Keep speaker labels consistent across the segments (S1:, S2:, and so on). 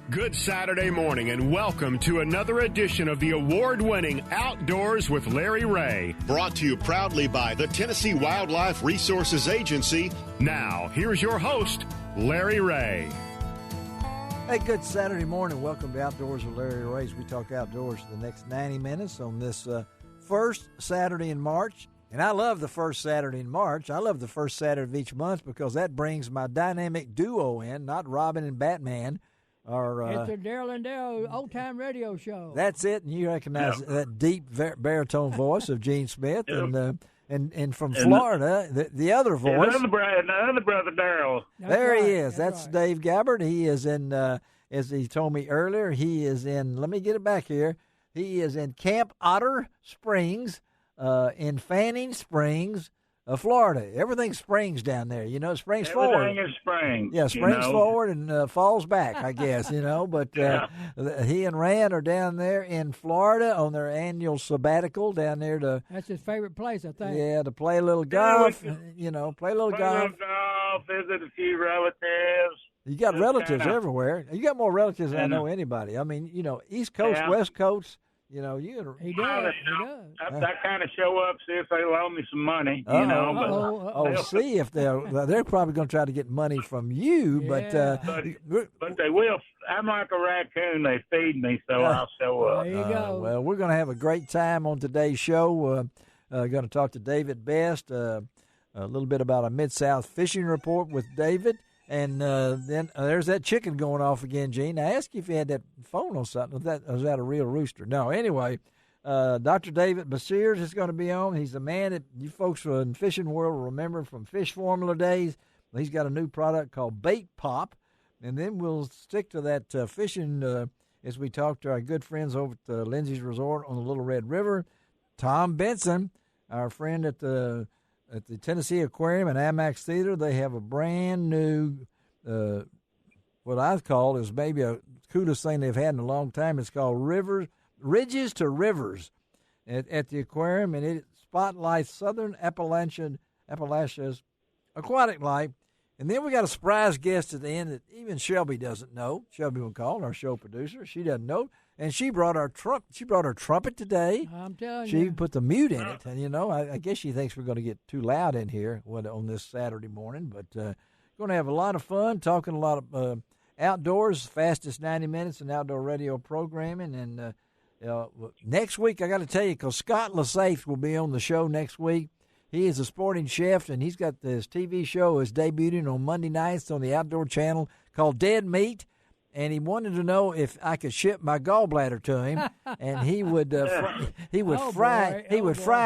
S1: Good Saturday morning and welcome to another edition of the award-winning Outdoors with Larry Ray.
S2: Brought to you proudly by the Tennessee Wildlife Resources Agency.
S1: Now, here's your host, Larry Ray.
S3: Hey, good Saturday morning. Welcome to Outdoors with Larry Ray. We talk outdoors for the next 90 minutes on this first Saturday in March. And I love the first Saturday in March. I love the first Saturday of each month because that brings my dynamic duo in, not Robin and Batman.
S4: It's the Daryl and Dale old-time radio show.
S3: That's it, and you recognize that deep baritone voice of Gene Smith, and from Florida, the other voice.
S5: Another brother, Daryl.
S3: There he is. That's right. Dave Gabbard. He is in, as he told me earlier, he is in, let me get it back here, he is in Camp Otter Springs, in Fanning Springs, Florida. Everything springs down there, springs forward.
S5: Everything is spring.
S3: Yeah, springs forward and falls back, I guess, But he and Rand are down there in Florida on their annual sabbatical down there to.
S4: That's his favorite place, I think.
S3: Yeah, to play a little golf, play a little golf.
S5: Visit a few relatives.
S3: You got relatives everywhere. You got more relatives than I know anybody. I mean, East Coast, West Coast.
S4: He does.
S5: I kind of show up, see if they loan me some money,
S3: see if they're probably going to try to get money from you, but
S5: they will. I'm like a raccoon; they feed me, so I'll show up.
S4: There you go.
S3: Well, we're going to have a great time on today's show. Going to talk to David Best, a little bit about a Mid-South fishing report with David. And then there's that chicken going off again, Gene. I asked you if you had that phone or something. Was that a real rooster? No. Anyway, Dr. David Basirs is going to be on. He's a man that you folks in the fishing world will remember from Fish Formula days. He's got a new product called Bait Pop. And then we'll stick to that fishing as we talk to our good friends over at Lindsay's Resort on the Little Red River. Tom Benson, our friend at the Tennessee Aquarium and Amax Theater, they have a brand new, what I call is maybe a coolest thing they've had in a long time. It's called Ridges to Rivers at the aquarium, and it spotlights Southern Appalachia's aquatic life. And then we got a surprise guest at the end that even Shelby doesn't know. Shelby McCall, our show producer, she doesn't know. And she brought her trumpet today.
S4: I'm telling you.
S3: She put the mute in it. And, I guess she thinks we're going to get too loud in here on this Saturday morning. But going to have a lot of fun, talking a lot of outdoors, fastest 90 minutes in outdoor radio programming. And next week, I got to tell you, because Scott Lasafe will be on the show next week. He is a sporting chef, and he's got this TV show is debuting on Monday nights on the Outdoor Channel called Dead Meat. And he wanted to know if I could ship my gallbladder to him, and he would fry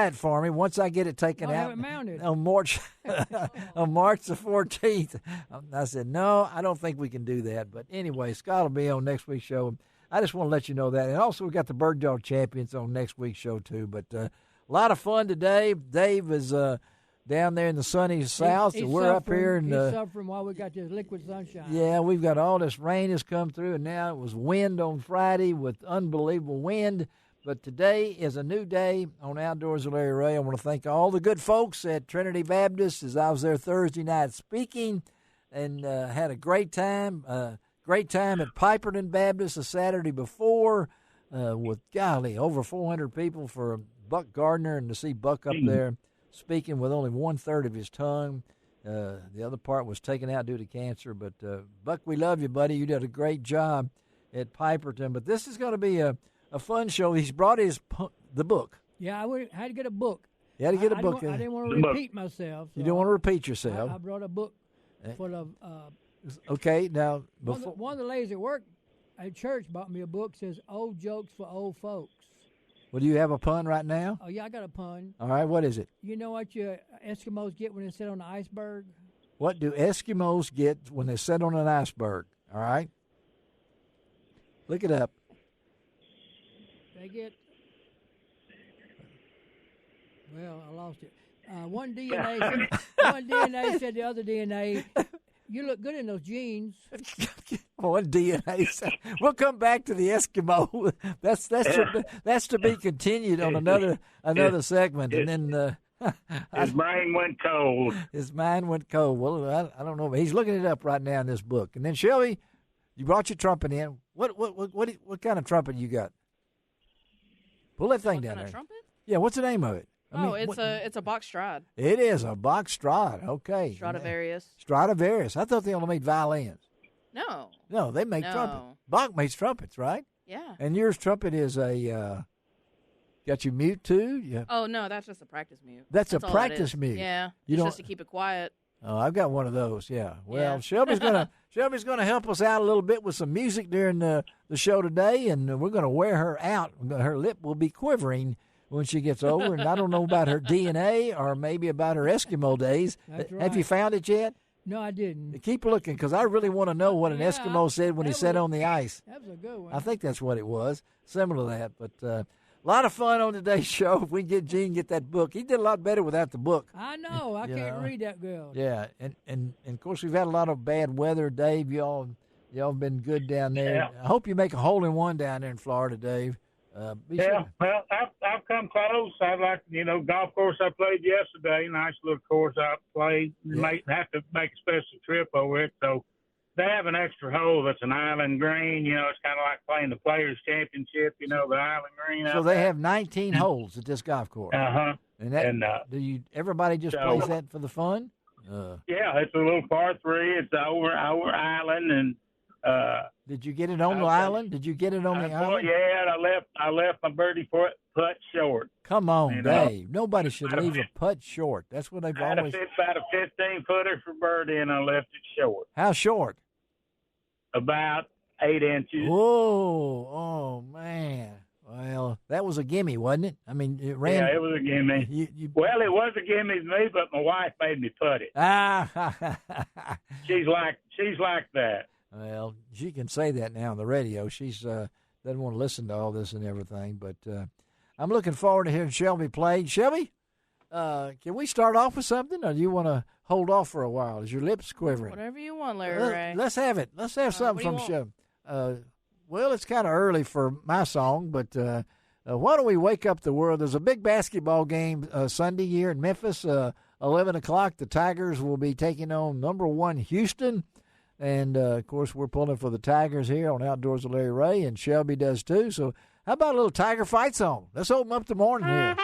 S3: it for me once I get it taken out on March on March the 14th. I said no, I don't think we can do that. But anyway, Scott will be on next week's show. I just want to let you know that, and also we got the Bird Dog Champions on next week's show too. But a lot of fun today. Dave is down there in the sunny south, and we're up here.
S4: He's suffering while we got this liquid sunshine.
S3: Yeah, we've got all this rain has come through, and now it was wind on Friday with unbelievable wind. But today is a new day on Outdoors with Larry Ray. I want to thank all the good folks at Trinity Baptist as I was there Thursday night speaking and had a great time. Great time at Piperton Baptist the Saturday before with, over 400 people for Buck Gardner, and to see Buck up there speaking with only 1/3 of his tongue. The other part was taken out due to cancer. But, Buck, we love you, buddy. You did a great job at Piperton. But this is going to be a fun show. He's brought the book.
S4: Yeah, I had to get a book.
S3: You had to get a book.
S4: I didn't want to repeat myself. So
S3: you don't want to repeat yourself.
S4: I brought a book full of
S3: okay, now.
S4: One of the ladies at work at church bought me a book that says Old Jokes for Old Folks.
S3: Well, do you have a pun right now?
S4: Oh, yeah, I got a pun.
S3: All right, what is it?
S4: You know what your Eskimos get when they sit on an iceberg?
S3: What do Eskimos get when they sit on an iceberg? All right? Look it up.
S4: They get... Well, I lost it. One DNA said the other DNA... You look good in those jeans.
S3: One DNA. We'll come back to the Eskimo. That's to be continued on another segment, and then
S5: his brain went cold.
S3: His mind went cold. Well, I don't know, but he's looking it up right now in this book. And then Shelby, You brought your trumpet in. What kind of trumpet you got? Pull that thing down
S6: What kind
S3: there.
S6: of trumpet?
S3: Yeah, what's the name of it?
S6: It's a Bach Strad.
S3: It is a Bach Strad. Okay.
S6: Stradivarius.
S3: Stradivarius. I thought they only made violins.
S6: No.
S3: No, they make trumpets. Bach makes trumpets, right?
S6: Yeah.
S3: And yours trumpet is got you mute too? Yeah.
S6: Oh no, that's just a practice mute.
S3: That's a
S6: all it
S3: practice
S6: is.
S3: mute.
S6: Yeah.
S3: You
S6: It's
S3: don't-
S6: just to keep it quiet.
S3: Oh, I've got one of those. Yeah. Well,
S6: Yeah.
S3: Shelby's gonna help us out a little bit with some music during the show today, and we're gonna wear her out. Her lip will be quivering when she gets older, and I don't know about her DNA or maybe about her Eskimo days.
S4: That's
S3: Have
S4: right.
S3: you found it yet?
S4: No, I didn't.
S3: Keep looking, because I really want to know what an
S4: Yeah,
S3: Eskimo said when he
S4: that
S3: sat
S4: was-
S3: on the ice.
S4: That was a good one.
S3: I think that's what it was, similar to that. But a lot of fun on today's show. If we can get Gene get that book, he did a lot better without the book.
S4: I know. I
S3: You
S4: can't
S3: know.
S4: read that good.
S3: Yeah, and of course we've had a lot of bad weather, Dave. Y'all been good down there.
S5: Yeah.
S3: I hope you make a hole-in-one down there in Florida, Dave. Be
S5: Yeah,
S3: sure.
S5: well, I've come close. I like, golf course I played yesterday. Nice little course I played.
S3: Yeah.
S5: Have to make a special trip over it. So they have an extra hole that's an island green. It's kind of like playing the Players Championship. The island green.
S3: So they have 19 holes at this golf course.
S5: Uh-huh.
S3: And that
S5: And,
S3: everybody just
S5: so-
S3: plays that for the fun?
S5: Yeah, it's a little par 3. It's over island, and
S3: Did you get it on the
S5: Okay.
S3: island? Did you get it on the island?
S5: yeah, I left my birdie putt short.
S3: Come on,
S5: You know.
S3: Dave. Nobody should leave a putt short. That's what they've
S5: I had
S3: always.
S5: about a 15-footer for birdie, and I left it short,
S3: How short?
S5: about 8 inches.
S3: Whoa! Oh man! Well, that was a gimme, wasn't it? I mean, it ran.
S5: Yeah, it was a gimme.
S3: You
S5: Well, it was a gimme to me, but my wife made me putt it. She's like that.
S3: Well, she can say that now on the radio. She's doesn't want to listen to all this and everything, but I'm looking forward to hearing Shelby play. Shelby, can we start off with something, or do you want to hold off for a while? Is your lips quivering?
S6: Whatever you want, Larry Ray.
S3: Let's have it. Let's have something
S6: what
S3: from
S6: do you
S3: Shelby. Well, it's kind of early for my song, but why don't we wake up the world? There's a big basketball game Sunday here in Memphis. 11 o'clock, the Tigers will be taking on number 1 Houston. And, of course, we're pulling for the Tigers here on Outdoors with Larry Ray, and Shelby does too. So how about a little Tiger fight song? Let's open up the morning here.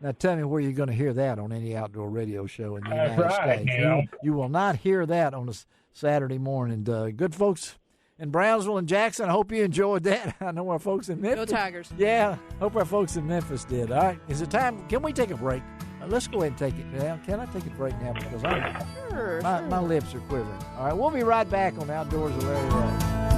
S3: Now tell me where you're going to hear that on any outdoor radio show in the
S5: That's
S3: United
S5: right,
S3: States. You will not hear that on a Saturday morning. Good folks in Brownsville and Jackson, I hope you enjoyed that. I know our folks in Memphis.
S6: Go Tigers.
S3: Yeah, hope our folks in Memphis did. All right, is it time? Can we take a break? Let's go ahead and take it now. Can I take a break now? Because
S6: Sure.
S3: my lips are quivering. All right, we'll be right back on Outdoors with Larry Ray.